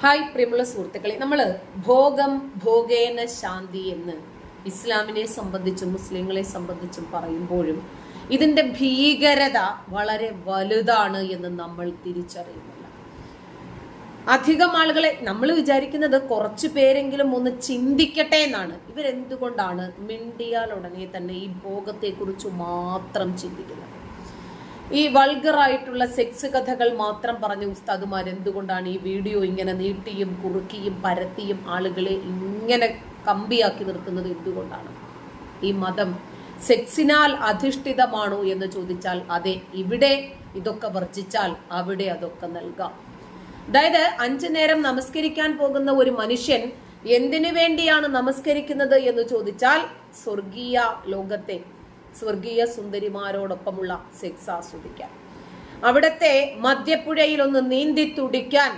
Hi പ്രിയമുള്ള സുഹൃത്തുക്കളെ, നമ്മൾ ഭോഗം ഭോഗേന ശാന്തി എന്ന് ഇസ്ലാമിനെ സംബന്ധിച്ചും മുസ്ലിങ്ങളെ സംബന്ധിച്ചും പറയുമ്പോഴും ഇതിന്റെ ഭീകരത വളരെ വലുതാണ് എന്ന് നമ്മൾ തിരിച്ചറിയുന്നില്ല. അധികം ആളുകളെ നമ്മൾ വിചാരിക്കുന്നത് കുറച്ചു പേരെങ്കിലും ഒന്ന് ചിന്തിക്കട്ടെ എന്നാണ്. ഇവരെന്തുകൊണ്ടാണ് മിണ്ടിയാൽ ഉടനെ തന്നെ ഈ ഭോഗത്തെക്കുറിച്ച് മാത്രം ചിന്തിക്കുന്നത്? ഈ വൾഗറായിട്ടുള്ള സെക്സ് കഥകൾ മാത്രം പറഞ്ഞ ഉസ്താദുമാർ എന്തുകൊണ്ടാണ് ഈ വീഡിയോ ഇങ്ങനെ നീട്ടിയും കുറുക്കിയും പരത്തിയും ആളുകളെ ഇങ്ങനെ കമ്പിയാക്കി നിർത്തുന്നത്? എന്തുകൊണ്ടാണ്? ഈ മതം സെക്സിനാൽ അധിഷ്ഠിതമാണോ എന്ന് ചോദിച്ചാൽ അതെ. ഇവിടെ ഇതൊക്കെ വർജിച്ചാൽ അവിടെ അതൊക്കെ നൽകാം. അതായത് 5 നേരം നമസ്കരിക്കാൻ പോകുന്ന ഒരു മനുഷ്യൻ എന്തിനു വേണ്ടിയാണ് നമസ്കരിക്കുന്നത് എന്ന് ചോദിച്ചാൽ സ്വർഗീയ ലോകത്തെ സ്വർഗീയ സുന്ദരിമാരോടൊപ്പമുള്ള സെക്സ് ആസ്വദിക്കാൻ, അവിടത്തെ മദ്യപ്പുഴയിൽ ഒന്ന് നീന്തി തുടിക്കാൻ